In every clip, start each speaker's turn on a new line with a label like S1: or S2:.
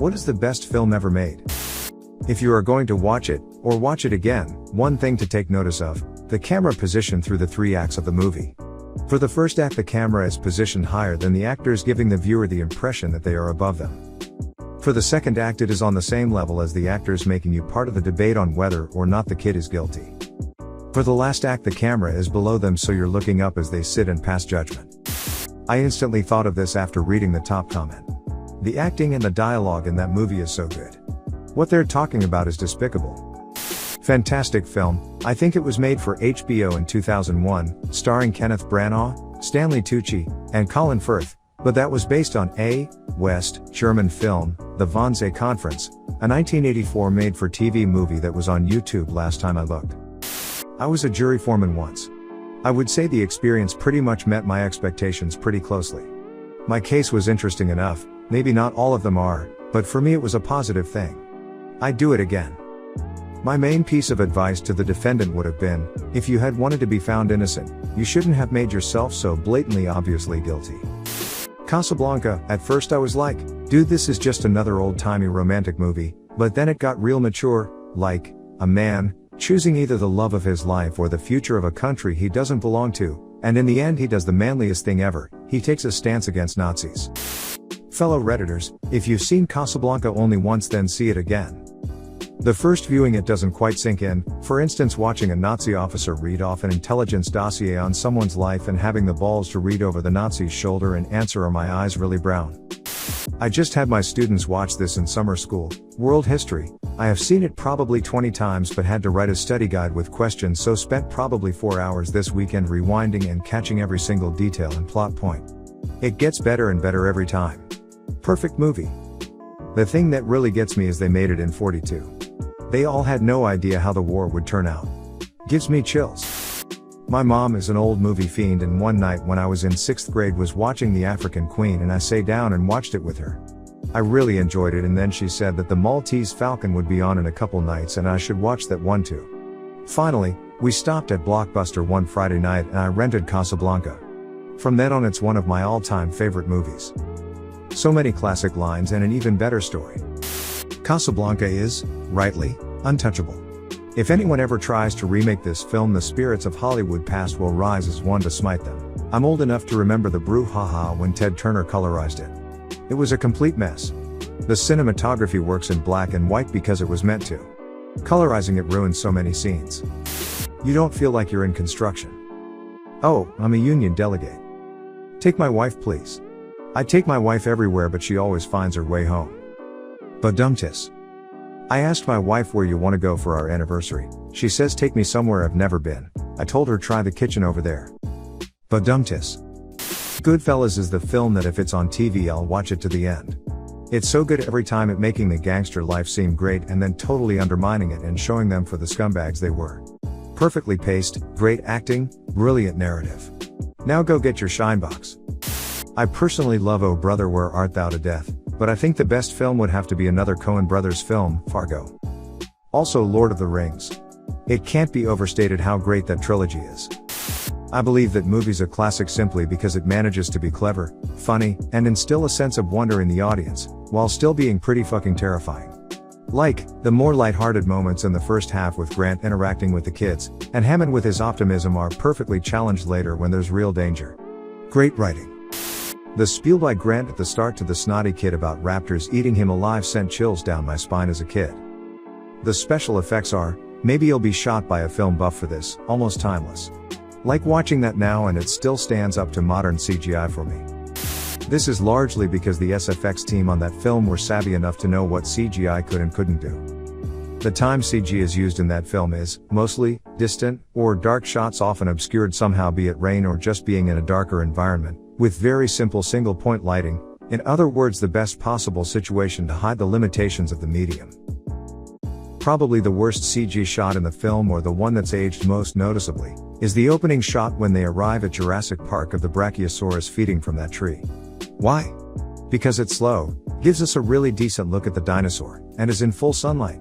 S1: What is the best film ever made? If you are going to watch it, or watch it again, one thing to take notice of, the camera position through the 3 acts of the movie. For the first act the camera is positioned higher than the actors, giving the viewer the impression that they are above them. For the second act it is on the same level as the actors, making you part of the debate on whether or not the kid is guilty. For the last act the camera is below them, so you're looking up as they sit and pass judgment. I instantly thought of this after reading the top comment. The acting and the dialogue in that movie is so good. What they're talking about is despicable. Fantastic film. I think it was made for HBO in 2001, starring Kenneth Branagh, Stanley Tucci, and Colin Firth, but that was based on a West German film, The Wannsee Conference, a 1984 made-for-TV movie that was on YouTube last time I looked. I was a jury foreman once. I would say the experience pretty much met my expectations pretty closely. My case was interesting enough, maybe not all of them are, but for me it was a positive thing. I'd do it again. My main piece of advice to the defendant would have been, if you had wanted to be found innocent, you shouldn't have made yourself so blatantly obviously guilty. Casablanca, at first I was like, dude, this is just another old-timey romantic movie, but then it got real mature, like, a man choosing either the love of his life or the future of a country he doesn't belong to, and in the end he does the manliest thing ever, he takes a stance against Nazis. Fellow Redditors, if you've seen Casablanca only once then see it again. The first viewing it doesn't quite sink in, for instance watching a Nazi officer read off an intelligence dossier on someone's life and having the balls to read over the Nazi's shoulder and answer, "Are my eyes really brown?" I just had my students watch this in summer school, world history. I have seen it probably 20 times but had to write a study guide with questions, so spent probably 4 hours this weekend rewinding and catching every single detail and plot point. It gets better and better every time. Perfect movie. The thing that really gets me is they made it in 42. They all had no idea how the war would turn out. Gives me chills. My mom is an old movie fiend, and one night when I was in 6th grade was watching The African Queen and I sat down and watched it with her. I really enjoyed it, and then she said that The Maltese Falcon would be on in a couple nights and I should watch that one too. Finally, we stopped at Blockbuster one Friday night and I rented Casablanca. From then on it's one of my all-time favorite movies. So many classic lines and an even better story. Casablanca is, rightly, untouchable. If anyone ever tries to remake this film, the spirits of Hollywood past will rise as one to smite them. I'm old enough to remember the brouhaha when Ted Turner colorized it. It was a complete mess. The cinematography works in black and white because it was meant to. Colorizing it ruins so many scenes. You don't feel like you're in construction. Oh, I'm a union delegate. Take my wife please. I take my wife everywhere but she always finds her way home. Badumtis. I asked my wife where you want to go for our anniversary. She says take me somewhere I've never been. I told her try the kitchen over there. Badumtis. Goodfellas is the film that if it's on TV I'll watch it to the end. It's so good every time at making the gangster life seem great and then totally undermining it and showing them for the scumbags they were. Perfectly paced, great acting, brilliant narrative. Now go get your Shinebox. I personally love Oh Brother Where Art Thou to death, but I think the best film would have to be another Coen Brothers film, Fargo. Also Lord of the Rings. It can't be overstated how great that trilogy is. I believe that movie's a classic simply because it manages to be clever, funny, and instill a sense of wonder in the audience, while still being pretty fucking terrifying. Like, the more lighthearted moments in the first half with Grant interacting with the kids, and Hammond with his optimism are perfectly challenged later when there's real danger. Great writing. The spiel by Grant at the start to the snotty kid about raptors eating him alive sent chills down my spine as a kid. The special effects are, maybe you'll be shot by a film buff for this, almost timeless. Like watching that now and it still stands up to modern CGI for me. This is largely because the SFX team on that film were savvy enough to know what CGI could and couldn't do. The time CG is used in that film is, mostly, distant, or dark shots often obscured somehow, be it rain or just being in a darker environment, with very simple single-point lighting, in other words the best possible situation to hide the limitations of the medium. Probably the worst CG shot in the film, or the one that's aged most noticeably, is the opening shot when they arrive at Jurassic Park of the Brachiosaurus feeding from that tree. Why? Because it's slow, gives us a really decent look at the dinosaur, and is in full sunlight.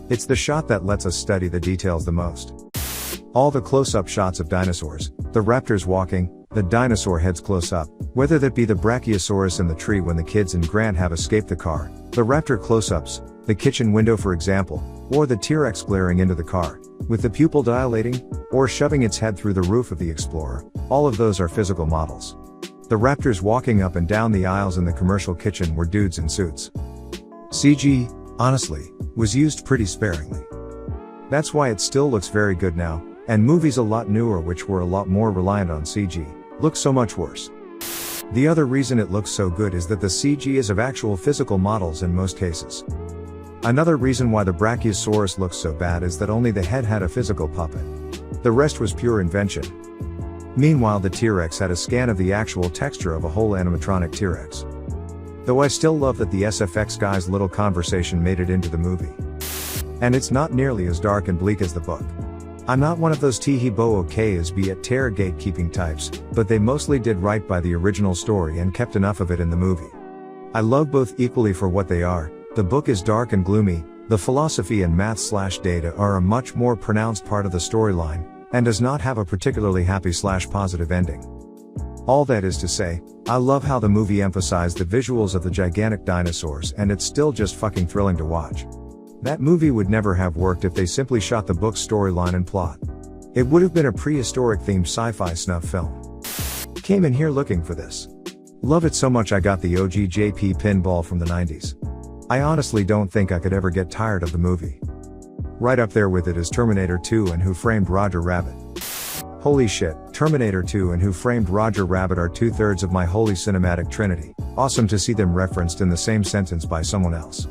S1: It's the shot that lets us study the details the most. All the close-up shots of dinosaurs, the raptors walking, the dinosaur heads close up, whether that be the Brachiosaurus in the tree when the kids and Grant have escaped the car, the raptor close-ups, the kitchen window for example, or the T-Rex glaring into the car, with the pupil dilating, or shoving its head through the roof of the Explorer. All of those are physical models. The raptors walking up and down the aisles in the commercial kitchen were dudes in suits. CG, honestly, was used pretty sparingly. That's why it still looks very good now, and movies a lot newer which were a lot more reliant on CG, look so much worse. The other reason it looks so good is that the CG is of actual physical models in most cases. Another reason why the Brachiosaurus looks so bad is that only the head had a physical puppet. The rest was pure invention. Meanwhile the T-Rex had a scan of the actual texture of a whole animatronic T-Rex. Though I still love that the SFX guy's little conversation made it into the movie. And it's not nearly as dark and bleak as the book. I'm not one of those T-He-Bo Okayas be at terror gatekeeping types, but they mostly did right by the original story and kept enough of it in the movie. I love both equally for what they are. The book is dark and gloomy, the philosophy and math/data are a much more pronounced part of the storyline, and does not have a particularly happy/positive ending. All that is to say, I love how the movie emphasized the visuals of the gigantic dinosaurs and it's still just fucking thrilling to watch. That movie would never have worked if they simply shot the book's storyline and plot. It would have been a prehistoric themed sci-fi snuff film. Came in here looking for this. Love it so much I got the OG JP pinball from the 90s. I honestly don't think I could ever get tired of the movie. Right up there with it is Terminator 2 and Who Framed Roger Rabbit. Holy shit, Terminator 2 and Who Framed Roger Rabbit are 2/3 of my holy cinematic trinity. Awesome to see them referenced in the same sentence by someone else.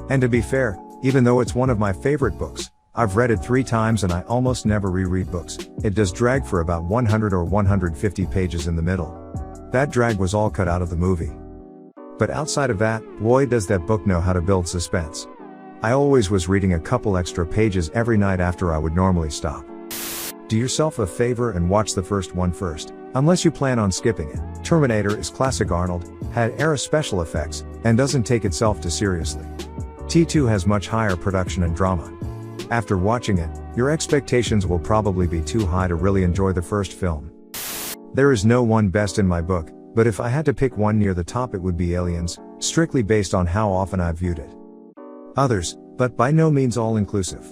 S1: And to be fair, even though it's one of my favorite books, I've read it 3 times and I almost never reread books. It does drag for about 100 or 150 pages in the middle. That drag was all cut out of the movie. But outside of that, boy does that book know how to build suspense. I always was reading a couple extra pages every night after I would normally stop. Do yourself a favor and watch the first one first, unless you plan on skipping it. Terminator is classic Arnold, had era special effects, and doesn't take itself too seriously. T2 has much higher production and drama. After watching it, your expectations will probably be too high to really enjoy the first film. There is no one best in my book, but if I had to pick one near the top it would be Aliens, strictly based on how often I've viewed it. Others, but by no means all inclusive.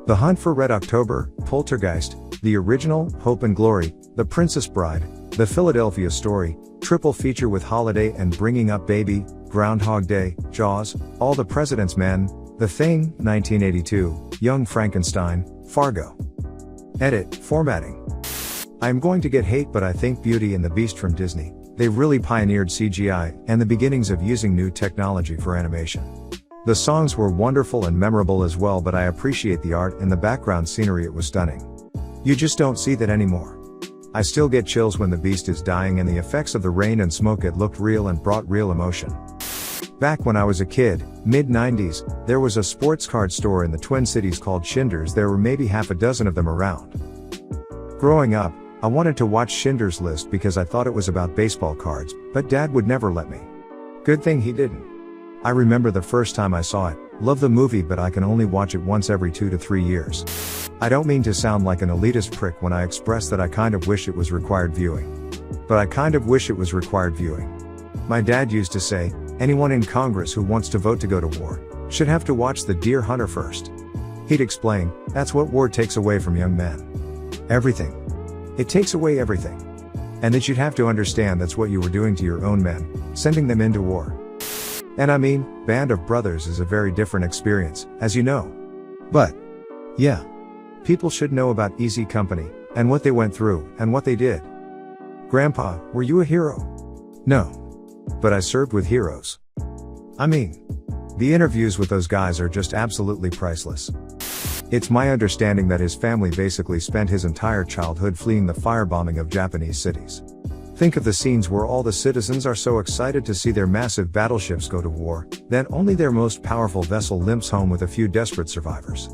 S1: The Hunt for Red October, Poltergeist, the original, Hope and Glory, The Princess Bride, The Philadelphia Story, triple feature with Holiday and Bringing Up Baby, Groundhog Day, Jaws, All the President's Men, The Thing, 1982, Young Frankenstein, Fargo. Edit, formatting. I'm going to get hate but I think Beauty and the Beast from Disney, they really pioneered CGI and the beginnings of using new technology for animation. The songs were wonderful and memorable as well but I appreciate the art and the background scenery, it was stunning. You just don't see that anymore. I still get chills when the Beast is dying and the effects of the rain and smoke, it looked real and brought real emotion. Back when I was a kid, mid-90s, there was a sports card store in the Twin Cities called Schindler's. There were maybe half a dozen of them around. Growing up, I wanted to watch Schindler's List because I thought it was about baseball cards, but Dad would never let me. Good thing he didn't. I remember the first time I saw it, loved the movie but I can only watch it once every 2 to 3 years. I don't mean to sound like an elitist prick when I express that I kind of wish it was required viewing. But I kind of wish it was required viewing. My dad used to say, anyone in Congress who wants to vote to go to war, should have to watch The Deer Hunter first. He'd explain, that's what war takes away from young men. Everything. It takes away everything. And that you'd have to understand that's what you were doing to your own men, sending them into war. And I mean, Band of Brothers is a very different experience, as you know. But, yeah. People should know about Easy Company, and what they went through, and what they did. Grandpa, were you a hero? No. But I served with heroes. I mean, the interviews with those guys are just absolutely priceless. It's my understanding that his family basically spent his entire childhood fleeing the firebombing of Japanese cities. Think of the scenes where all the citizens are so excited to see their massive battleships go to war, that only their most powerful vessel limps home with a few desperate survivors.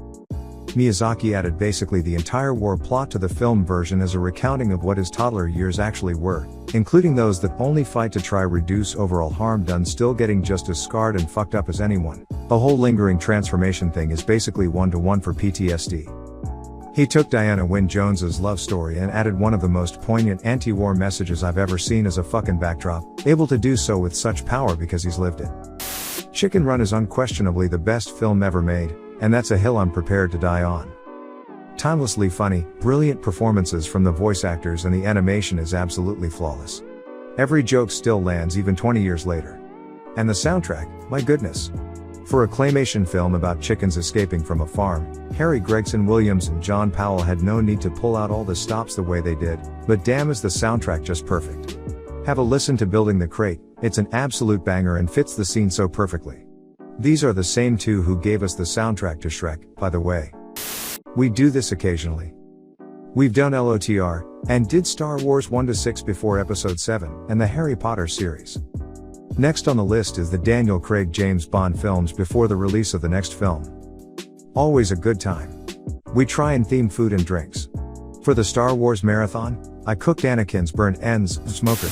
S1: Miyazaki added basically the entire war plot to the film version as a recounting of what his toddler years actually were, including those that only fight to try reduce overall harm done, still getting just as scarred and fucked up as anyone. A whole lingering transformation thing is basically 1-to-1 for PTSD. He took Diana Wynne Jones's love story and added one of the most poignant anti-war messages I've ever seen as a fucking backdrop, able to do so with such power because he's lived it. Chicken Run is unquestionably the best film ever made, and that's a hill I'm prepared to die on. Timelessly funny, brilliant performances from the voice actors, and the animation is absolutely flawless. Every joke still lands even 20 years later. And the soundtrack, my goodness. For a claymation film about chickens escaping from a farm, Harry Gregson Williams and John Powell had no need to pull out all the stops the way they did, but damn is the soundtrack just perfect. Have a listen to Building the Crate, it's an absolute banger and fits the scene so perfectly. These are the same two who gave us the soundtrack to Shrek, by the way. We do this occasionally. We've done LOTR, and did Star Wars 1-6 before Episode 7, and the Harry Potter series. Next on the list is the Daniel Craig James Bond films before the release of the next film. Always a good time. We try and theme food and drinks. For the Star Wars marathon, I cooked Anakin's burnt ends smoker.